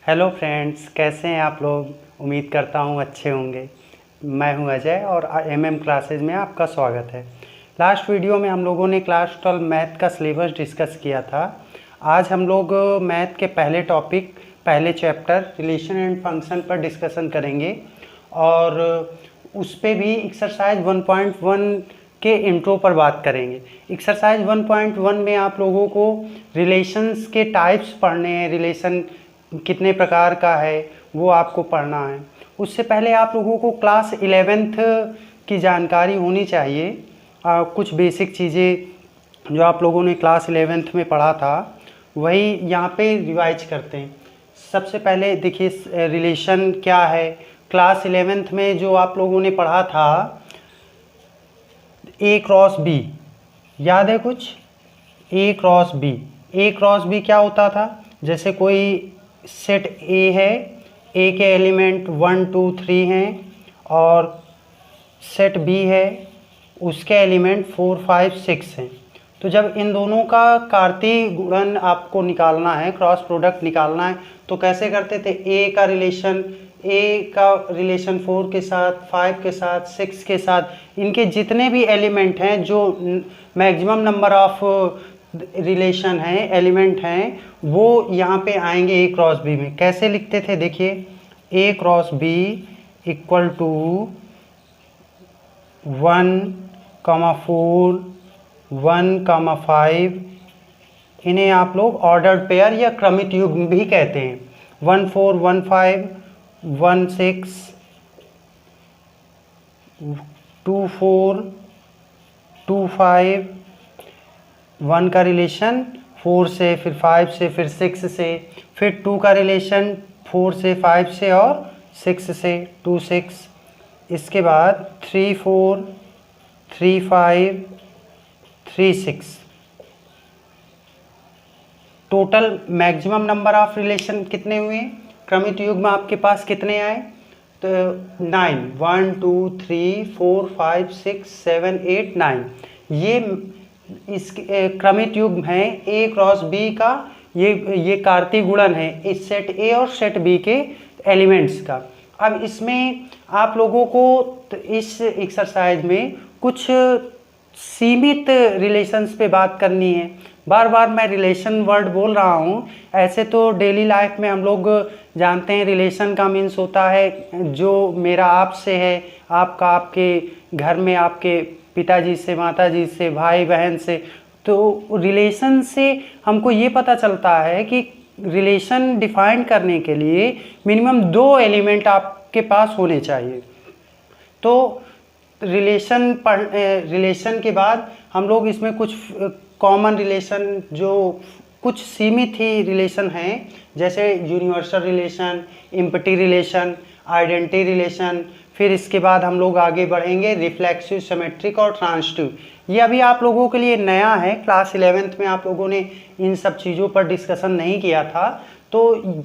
Hello friends, कैसे हैं आप लोग। उम्मीद करता हूँ अच्छे होंगे। मैं हूँ अजय और एमएम क्लासेज में आपका स्वागत है। लास्ट वीडियो में हम लोगों ने क्लास 12 मैथ का सिलेबस डिस्कस किया था। आज हम लोग मैथ के पहले टॉपिक, पहले चैप्टर रिलेशन एंड फंक्शन पर डिस्कशन करेंगे और उस पर भी एक्सरसाइज 1.1 के इंट्रो पर बात करेंगे। एक्सरसाइज 1.1 में आप लोगों को रिलेशंस के टाइप्स पढ़ने हैं, रिलेशन कितने प्रकार का है वो आपको पढ़ना है। उससे पहले आप लोगों को क्लास 11th की जानकारी होनी चाहिए। कुछ बेसिक चीज़ें जो आप लोगों ने क्लास 11th में पढ़ा था वही यहाँ पे रिवाइज करते हैं। सबसे पहले देखिए रिलेशन क्या है। क्लास 11th में जो आप लोगों ने पढ़ा था ए क्रॉस बी, याद है कुछ? ए क्रॉस बी क्या होता था? जैसे कोई सेट ए है, ए के एलिमेंट 1 2 3 हैं और सेट बी है, उसके एलिमेंट 4 5 6 हैं। तो जब इन दोनों का कार्तीय गुणन आपको निकालना है, क्रॉस प्रोडक्ट निकालना है, तो कैसे करते थे? ए का रिलेशन 4 के साथ, 5 के साथ, 6 के साथ, इनके जितने भी एलिमेंट हैं, जो मैक्सिमम नंबर ऑफ रिलेशन हैं, एलिमेंट हैं, वो यहाँ पे आएंगे ए क्रॉस बी में। कैसे लिखते थे? देखिए, ए क्रॉस बी इक्वल टू 1,4 1,5। इन्हें आप लोग ऑर्डर्ड पेयर या क्रमित युग्म भी कहते हैं। 1 4 1 5 1 6 2 4 2 5, 1 का रिलेशन 4 से, फिर 5 से, फिर 6 से, फिर 2 का रिलेशन 4 से, 5 से और 6 से, 2 6। इसके बाद 3 4 3 5 3 6। Total maximum number of relation कितने हुए? क्रमित युग्म आपके पास कितने आए? तो 9, 1 2 3 4 5 6 7 8 9। ये इसके क्रमित युग्म है ए क्रॉस बी का। ये कार्तीय गुणन है इस सेट ए और सेट बी के एलिमेंट्स का। अब इसमें आप लोगों को इस एक्सरसाइज में कुछ सीमित रिलेशंस पे बात करनी है। बार बार मैं रिलेशन वर्ड बोल रहा हूँ। ऐसे तो डेली लाइफ में हम लोग जानते हैं रिलेशन का मीन्स होता है जो मेरा आपसे है, आपका आपके घर में, आपके पिताजी से, माताजी से, भाई बहन से। तो रिलेशन से हमको ये पता चलता है कि रिलेशन डिफाइन करने के लिए मिनिमम 2 एलिमेंट आपके पास होने चाहिए। तो रिलेशन के बाद हम लोग इसमें कुछ कॉमन रिलेशन, जो कुछ सीमित ही रिलेशन हैं, जैसे universal relation, empty relation, identity relation. फिर इसके बाद हम लोग आगे बढ़ेंगे रिफ्लेक्सिव, सिमेट्रिक और ट्रांजिटिव। ये अभी आप लोगों के लिए नया है। क्लास 11th में आप लोगों ने इन सब चीज़ों पर डिस्कशन नहीं किया था। तो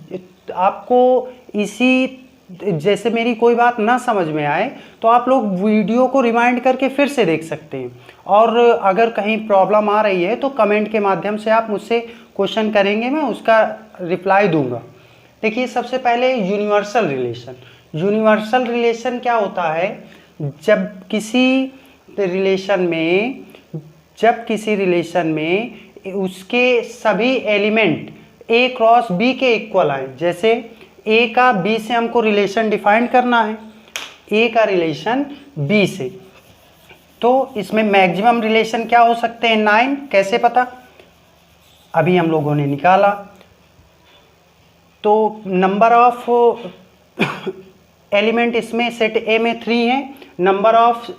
आपको इसी, जैसे मेरी कोई बात ना समझ में आए तो आप लोग वीडियो को रिवाइंड करके फिर से देख सकते हैं। और अगर कहीं प्रॉब्लम आ रही है तो कमेंट के माध्यम से आप मुझसे क्वेश्चन करेंगे, मैं उसका रिप्लाई दूंगा। देखिए, सबसे पहले यूनिवर्सल रिलेशन। यूनिवर्सल रिलेशन क्या होता है? जब किसी रिलेशन में उसके सभी एलिमेंट ए क्रॉस बी के इक्वल आए। जैसे ए का बी से हमको रिलेशन डिफाइन करना है, ए का रिलेशन बी से, तो इसमें मैक्सिमम रिलेशन क्या हो सकते हैं? 9। कैसे पता? अभी हम लोगों ने निकाला। तो नंबर ऑफ एलिमेंट इसमें सेट ए में 3 है, number of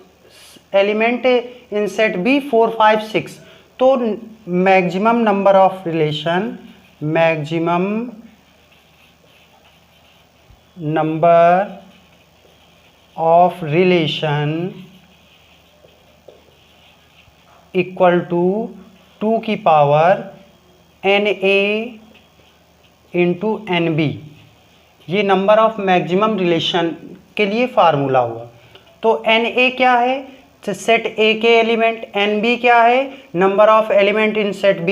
element in set B 4 5 6। तो maximum number of relation, maximum number of relation equal to 2 की पावर NA इंटू NB। ये नंबर ऑफ मैक्सिमम रिलेशन के लिए फार्मूला हुआ। तो NA क्या है? सेट A के एलिमेंट। NB क्या है? Number of element in set B,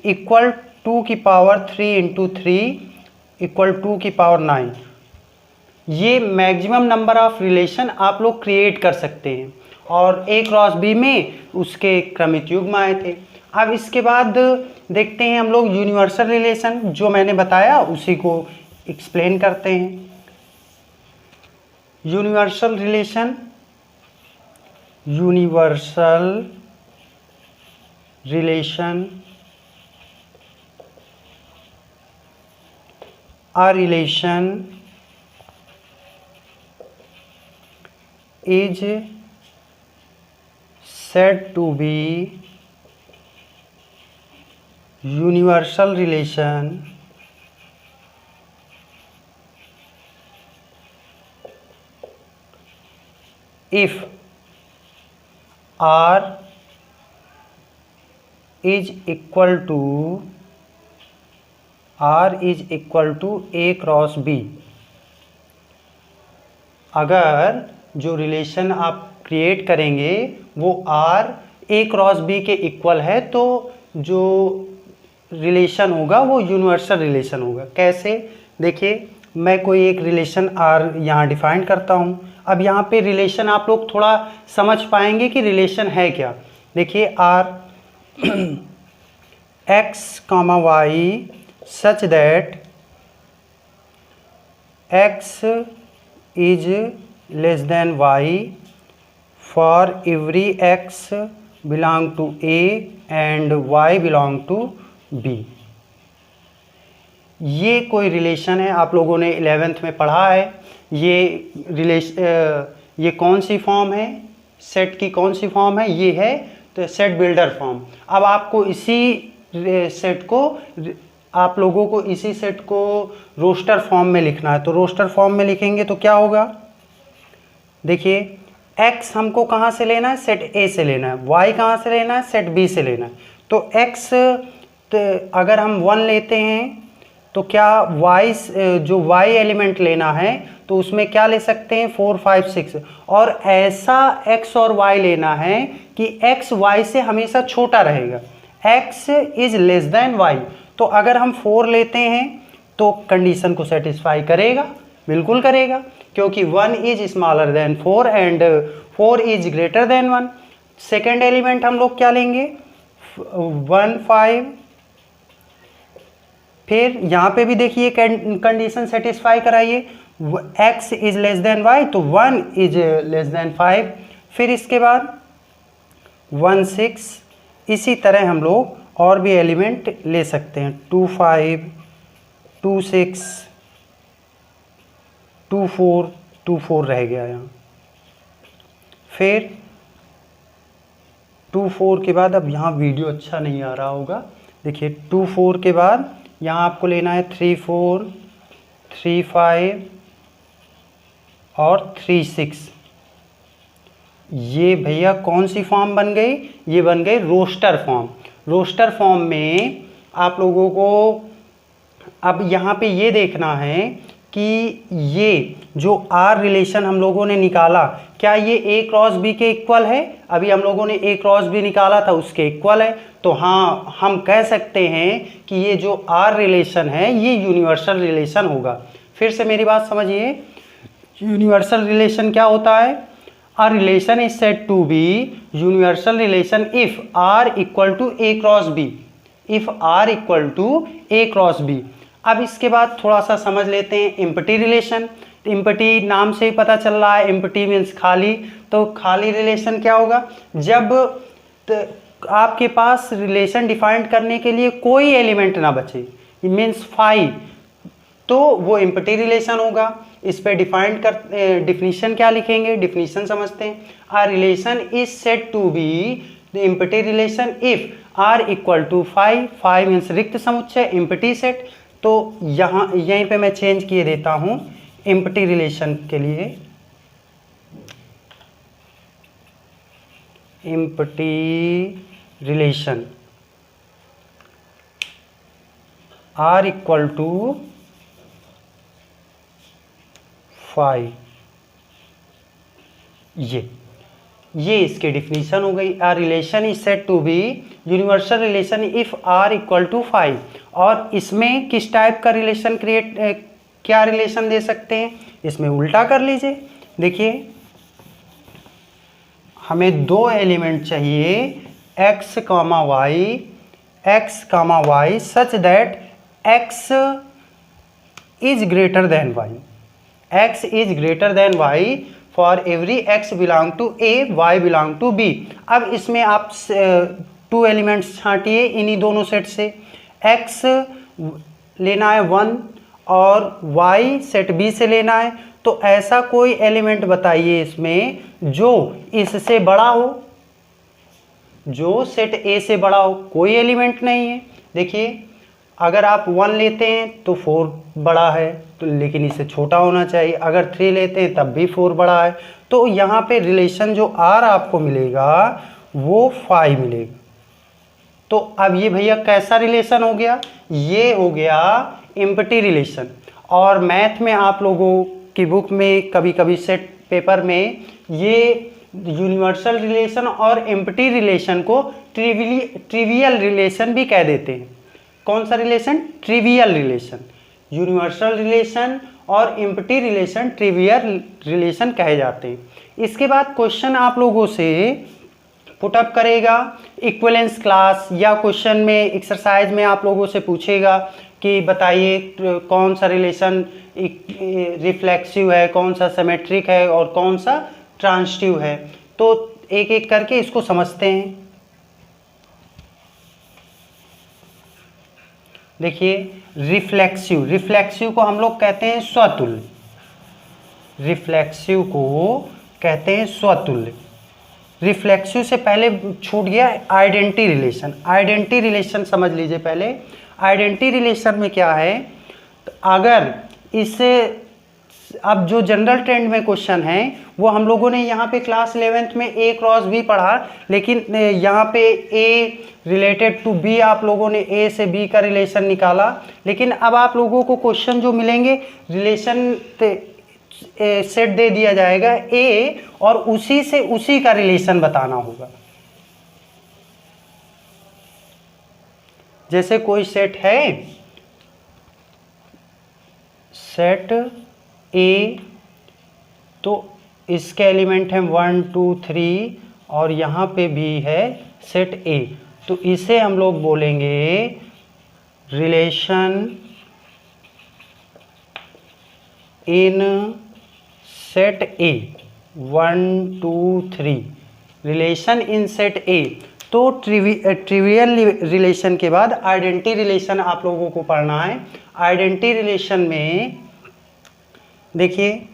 equal 2 की पावर 3 इंटू 3 इक्वल टू की पावर 9। ये मैक्सिमम नंबर ऑफ रिलेशन आप लोग क्रिएट कर सकते हैं और ए क्रॉस बी में उसके क्रमिक युग्म आए थे। अब इसके बाद देखते हैं हम लोग यूनिवर्सल रिलेशन, जो मैंने बताया उसी को एक्सप्लेन करते हैं। Universal relation, universal relation a relation is said to be universal relation if R is equal to A cross B। अगर जो रिलेशन आप क्रिएट करेंगे वो R A क्रॉस B के इक्वल है तो जो रिलेशन होगा वो यूनिवर्सल रिलेशन होगा। कैसे? देखिए, मैं कोई एक रिलेशन R यहाँ डिफाइन करता हूँ। अब यहाँ पे रिलेशन आप लोग थोड़ा समझ पाएंगे कि रिलेशन है क्या। देखिए, R x, y such that x is less than y for every x belong to A and y belong to B। ये कोई रिलेशन है, आप लोगों ने 11th में पढ़ा है। ये कौन सी फॉर्म है, सेट की कौन सी फॉर्म है? ये है तो सेट बिल्डर फॉर्म। अब आपको आप लोगों को इसी सेट को रोस्टर फॉर्म में लिखना है। तो रोस्टर फॉर्म में लिखेंगे तो क्या होगा? देखिए, x हमको कहाँ से लेना है? सेट A से लेना है। y कहाँ से लेना है? सेट B से लेना है। तो x अगर हम 1 लेते हैं तो क्या जो y एलिमेंट लेना है तो उसमें क्या ले सकते हैं? 4, 5, 6। और ऐसा x और y लेना है कि x y से हमेशा छोटा रहेगा। x is less than y। तो अगर हम 4 लेते हैं तो कंडीशन को सेटिस्फाई करेगा, बिल्कुल करेगा, क्योंकि 1 is smaller than 4 and 4 is greater then 1। Second element हम लोग क्या लेंगे? 1, 5। फिर यहाँ पे भी देखिए कंडीशन सेटिस्फाई कराइए, x is less than y तो 1 इज लेस देन 5। फिर इसके बाद 1, 6। इसी तरह हम लोग और भी एलिमेंट ले सकते हैं। 2, 5, 2, 6, 2, 4, 2, 4 रह गया यहाँ। फिर 2, 4 के बाद, अब यहाँ वीडियो अच्छा नहीं आ रहा होगा, देखिए 2, 4 के बाद यहाँ आपको लेना है 3, 4, 3, 5 और 3, 6। ये भैया कौन सी फॉर्म बन गई? ये बन गई रोस्टर फॉर्म। रोस्टर फॉर्म में आप लोगों को अब यहाँ पे ये देखना है कि ये जो R रिलेशन हम लोगों ने निकाला, क्या ये A क्रॉस B के इक्वल है? अभी हम लोगों ने A क्रॉस B निकाला था, उसके इक्वल है। तो हाँ, हम कह सकते हैं कि ये जो R रिलेशन है ये यूनिवर्सल रिलेशन होगा। फिर से मेरी बात समझिए, यूनिवर्सल रिलेशन क्या होता है? A relation is said to be universal relation if R equal to A cross B। if R equal to A cross B। अब इसके बाद थोड़ा सा समझ लेते हैं एम्प्टी रिलेशन। एम्प्टी नाम से ही पता चल रहा है, एम्प्टी मीन्स खाली। तो खाली रिलेशन क्या होगा? जब आपके पास रिलेशन डिफाइन करने के लिए कोई एलिमेंट ना बचे, मीन्स 5, तो वो एम्प्टी रिलेशन होगा। इस पे डिफिनीशन क्या लिखेंगे? डिफिनीशन समझते हैं। A relation is said to be the empty relation if R equal to 5। 5 means रिक्त समुच्चय, एम्प्टी सेट। तो यहीं पे मैं चेंज किए देता हूं एम्प्टी रिलेशन के लिए। Empty relation R equal to 5। ये ये इसकी डिफिनीशन हो गई। A relation is said to be universal relation if R equal to 5। और इसमें किस टाइप का रिलेशन क्या रिलेशन दे सकते हैं, इसमें उल्टा कर लीजिए। देखिए हमें दो एलिमेंट चाहिए x comma y such that x is greater than y, x is greater than y for every x belong to a y belong to b। अब इसमें आप टू एलिमेंट्स छांटिए इन्हीं दोनों सेट से। x लेना है 1 और y सेट b से लेना है। तो ऐसा कोई एलिमेंट बताइए इसमें जो इससे बड़ा हो, जो सेट a से बड़ा हो। कोई एलिमेंट नहीं है। देखिए अगर आप 1 लेते हैं तो 4 बड़ा है, तो लेकिन इससे छोटा होना चाहिए। अगर 3 लेते हैं तब भी 4 बड़ा है। तो यहाँ पे रिलेशन जो R आपको मिलेगा वो 5 मिलेगा। तो अब ये भैया कैसा रिलेशन हो गया, ये हो गया एम्प्टी रिलेशन। और मैथ में आप लोगों की बुक में कभी कभी सेट पेपर में ये यूनिवर्सल रिलेशन और एम्प्टी रिलेशन को ट्रिवियल रिलेशन भी कह देते हैं। कौन सा relation, trivial relation. Universal relation और एम्प्टी रिलेशन ट्रिवियल रिलेशन कहे जाते हैं। इसके बाद क्वेश्चन आप लोगों से पुटअप करेगा इक्विवेलेंस क्लास, या क्वेश्चन में एक्सरसाइज में आप लोगों से पूछेगा कि बताइए कौन सा रिलेशन रिफ्लेक्सिव है, कौन सा सिमेट्रिक है और कौन सा ट्रांजिटिव है। तो एक एक करके इसको समझते हैं। देखिए रिफ्लेक्सिव को हम लोग कहते हैं स्वतुल्य, रिफ्लेक्सिव को कहते हैं स्वतुल्य। रिफ्लेक्सिव से पहले छूट गया आइडेंटिटी रिलेशन। आइडेंटिटी रिलेशन समझ लीजिए पहले। आइडेंटिटी रिलेशन में क्या है, तो अगर इसे अब जो जनरल ट्रेंड में क्वेश्चन है वो हम लोगों ने यहाँ पे क्लास 11th में A क्रॉस B पढ़ा, लेकिन यहाँ पे A रिलेटेड टू B आप लोगों ने A से B का रिलेशन निकाला। लेकिन अब आप लोगों को क्वेश्चन जो मिलेंगे रिलेशन सेट दे दिया जाएगा A और उसी से उसी का रिलेशन बताना होगा। जैसे कोई सेट है, सेट A, तो इसके एलिमेंट हैं 1 2 3 और यहाँ पे भी है सेट A। तो इसे हम लोग बोलेंगे relation in set A 1 2 3, relation in set A। तो ट्रिवियल रिलेशन के बाद आइडेंटिटी रिलेशन आप लोगों को पढ़ना है। आइडेंटिटी रिलेशन में देखिए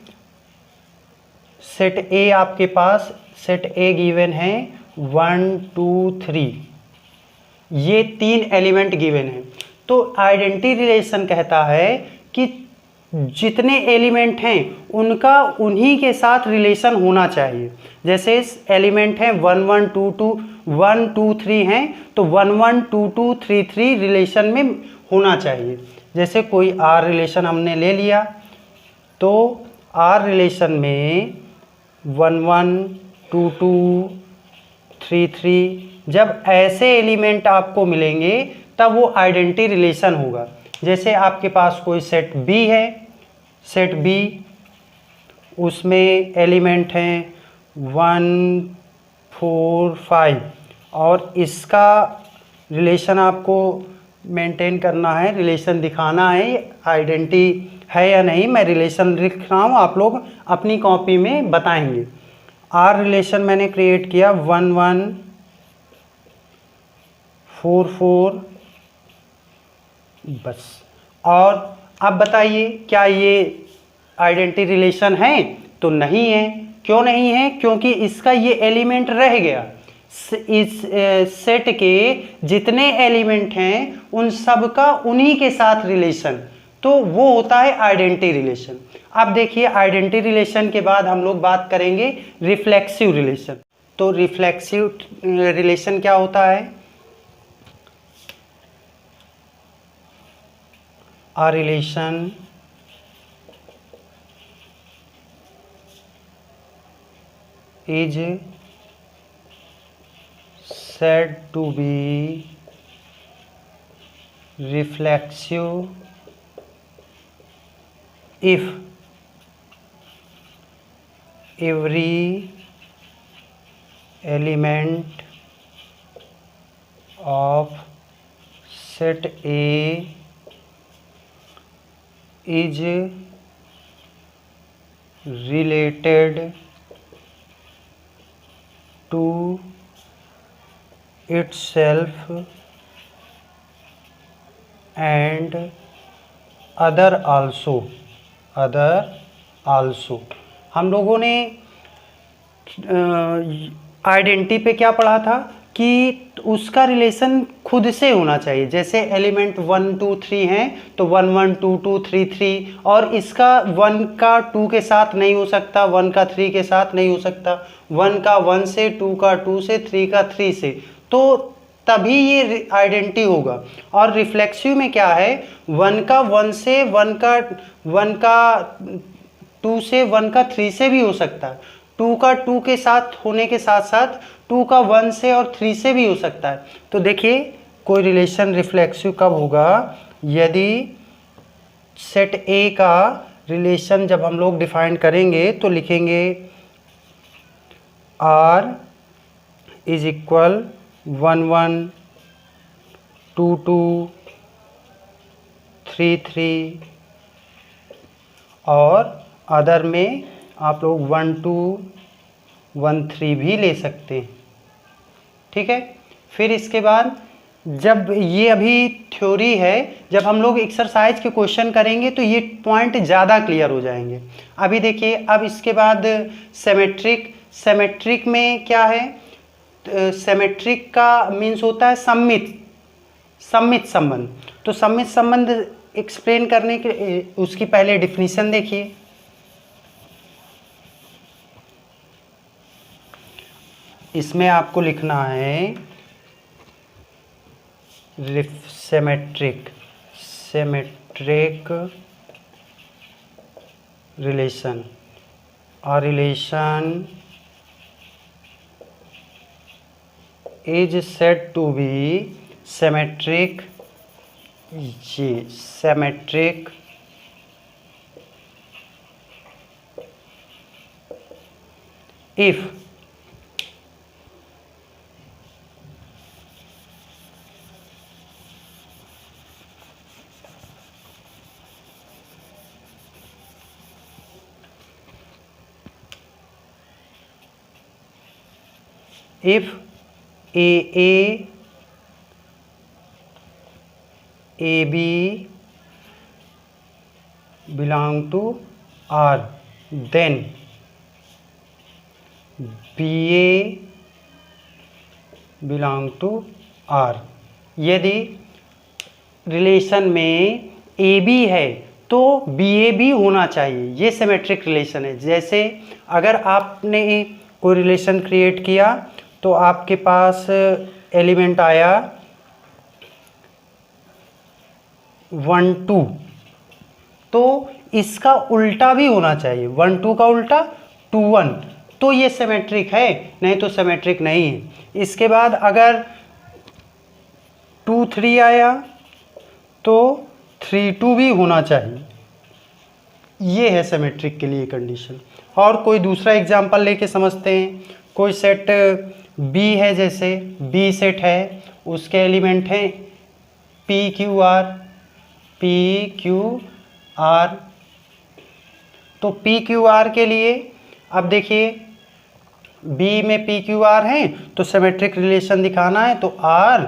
सेट A आपके पास सेट A गिवन है 1 2 3, ये 3 एलिमेंट गिवन है। तो आइडेंटिटी रिलेशन कहता है कि जितने एलिमेंट हैं उनका उन्हीं के साथ रिलेशन होना चाहिए। जैसे एलिमेंट हैं 1 1 2 2 1 2 3 हैं, तो 1 1 2 2 3 3 रिलेशन में होना चाहिए। जैसे कोई R रिलेशन हमने ले लिया, तो R रिलेशन में 1 1 2 2 3 3, जब ऐसे एलिमेंट आपको मिलेंगे तब वो आइडेंटिटी रिलेशन होगा। जैसे आपके पास कोई सेट B है, सेट B उसमें एलिमेंट हैं 1 4 5 और इसका रिलेशन आपको मेंटेन करना है, रिलेशन दिखाना है आइडेंटिटी है या नहीं। मैं रिलेशन लिख रहा हूँ, आप लोग अपनी कॉपी में बताएंगे। R रिलेशन मैंने क्रिएट किया 1 1 4 4, बस। और अब बताइए क्या ये आइडेंटिटी रिलेशन है, तो नहीं है। क्यों नहीं है, क्योंकि इसका ये एलिमेंट रह गया। इस सेट के जितने एलिमेंट हैं उन सब का उन्हीं के साथ रिलेशन, तो वो होता है आइडेंटिटी रिलेशन। अब देखिए आइडेंटिटी रिलेशन के बाद हम लोग बात करेंगे रिफ्लेक्सिव रिलेशन। तो रिफ्लेक्सिव रिलेशन क्या होता है, A relation is said to be reflexive if every element of set A is related to itself and other also। हम लोगों ने आइडेंटिटी पे क्या पढ़ा था कि उसका रिलेशन खुद से होना चाहिए। जैसे एलिमेंट 1 2 3 हैं तो 1 1 2 2 3 3, और इसका 1 का 2 के साथ नहीं हो सकता, 1 का 3 के साथ नहीं हो सकता, 1 का 1 से, 2 का 2 से, 3 का 3 से, तो तभी ये आइडेंटिटी होगा। और रिफ्लेक्सिव में क्या है, 1 का 1 से, 1 का 2 से, 1 का 3 से भी हो सकता है, 2 का 2 के साथ होने के साथ साथ 2 का 1 से और 3 से भी हो सकता है। तो देखिए कोई रिलेशन रिफ्लेक्सिव कब होगा, यदि सेट ए का रिलेशन जब हम लोग डिफाइन करेंगे तो लिखेंगे R इज इक्वल 1 1 2 2 3 3, और अदर में आप लोग 1 2 1 3 भी ले सकते हैं। ठीक है, फिर इसके बाद जब ये अभी थ्योरी है, जब हम लोग एक्सरसाइज के क्वेश्चन करेंगे तो ये पॉइंट ज़्यादा क्लियर हो जाएंगे। अभी देखिए, अब इसके बाद सेमेट्रिक में क्या है, सेमेट्रिक का मीन्स होता है सममित संबंध। तो सममित संबंध एक्सप्लेन करने के उसकी पहले डिफिनीशन देखिए। इसमें आपको लिखना है सेमेट्रिक रिलेशन, और relation is said to be symmetric, symmetric if AA AB belong to R, then BA belong to R। यदि रिलेशन में AB है तो BA भी होना चाहिए, ये सिमेट्रिक रिलेशन है। जैसे अगर आपने कोई रिलेशन क्रिएट किया तो आपके पास एलिमेंट आया 1 2, तो इसका उल्टा भी होना चाहिए, 1 2 का उल्टा 2 1, तो ये सिमेट्रिक है, नहीं तो सिमेट्रिक नहीं है। इसके बाद अगर 2 3 आया तो 3 2 भी होना चाहिए, ये है सिमेट्रिक के लिए कंडीशन। और कोई दूसरा एग्जांपल लेके समझते हैं। कोई सेट B है, जैसे B सेट है, उसके एलिमेंट हैं P Q R। तो P Q R के लिए अब देखिए, B में P Q R है तो सिमेट्रिक रिलेशन दिखाना है, तो R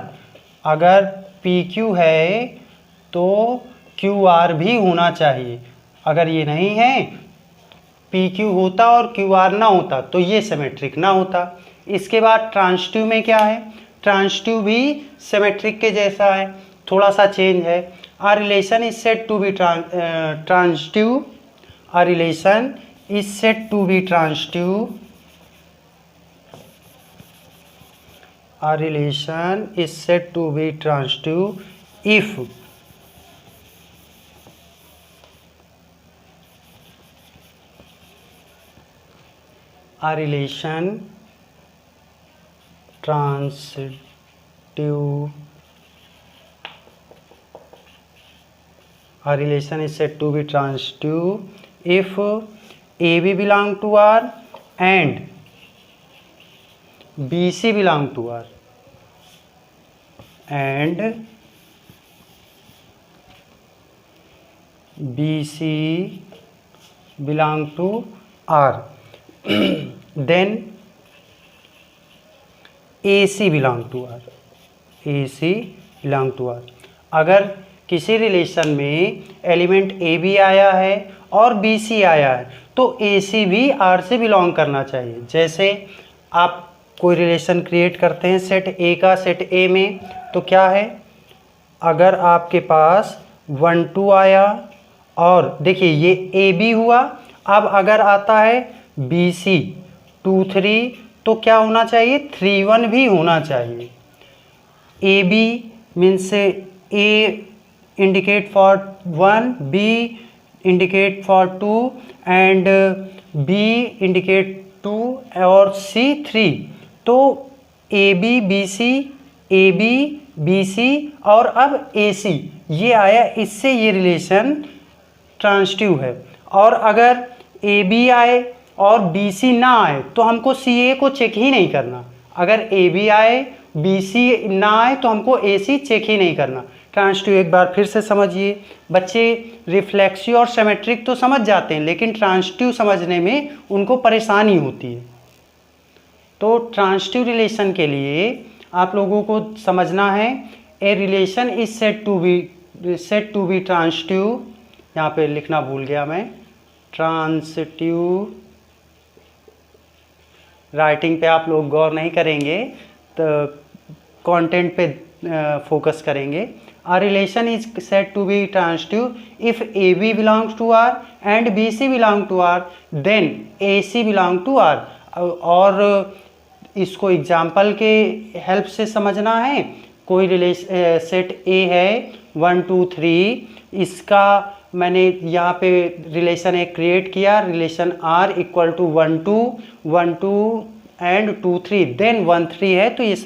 अगर P Q है तो Q R भी होना चाहिए। अगर ये नहीं है, P Q होता और Q R ना होता तो ये सिमेट्रिक ना होता। इसके बाद ट्रांजिटिव में क्या है, ट्रांजिटिव भी सिमेट्रिक के जैसा है, थोड़ा सा चेंज है। A relation is said to be transitive, a relation is said to be transitive, a relation is said to be transitive if a relation transitive, a relation is said to be transitive if AB belong to R and BC belong to R and BC belong to R then AC belong to R, AC belong to R। अगर किसी relation में element AB आया है और BC आया है तो AC भी R से बिलोंग करना चाहिए। जैसे आप कोई रिलेशन क्रिएट करते हैं सेट A का सेट A में, तो क्या है, अगर आपके पास 1 2 आया और देखिए ये AB हुआ, अब अगर आता है BC 2 3 तो क्या होना चाहिए, 3 1 भी होना चाहिए। AB means A indicate for 1, B indicate for 2 and B indicate 2 और C 3। तो AB BC AB BC और अब AC ये आया, इससे ये रिलेशन ट्रांजिटिव है। और अगर AB आए और BC ना आए तो हमको CA को चेक ही नहीं करना। अगर AB आए BC ना आए तो हमको AC चेक ही नहीं करना। ट्रांजिटिव एक बार फिर से समझिए बच्चे, रिफ्लेक्सिव और सिमेट्रिक तो समझ जाते हैं लेकिन ट्रांजिटिव समझने में उनको परेशानी होती है। तो ट्रांजिटिव रिलेशन के लिए आप लोगों को समझना है, a relation is said to be transitive, यहाँ पे लिखना भूल गया मैं, ट्रांजिटिव राइटिंग पे आप लोग गौर नहीं करेंगे तो कंटेंट पे फोकस करेंगे। A relation is said to be transitive if AB belongs to R and BC belong to R, then AC belong to R। और इसको एग्जाम्पल के हेल्प से समझना है। कोई रिलेशन सेट A है 1 2 3, इसका मैंने यहाँ पे रिलेशन एक क्रिएट किया, relation R equal to 1 2 and 2 3, then 1 3 है, तो ये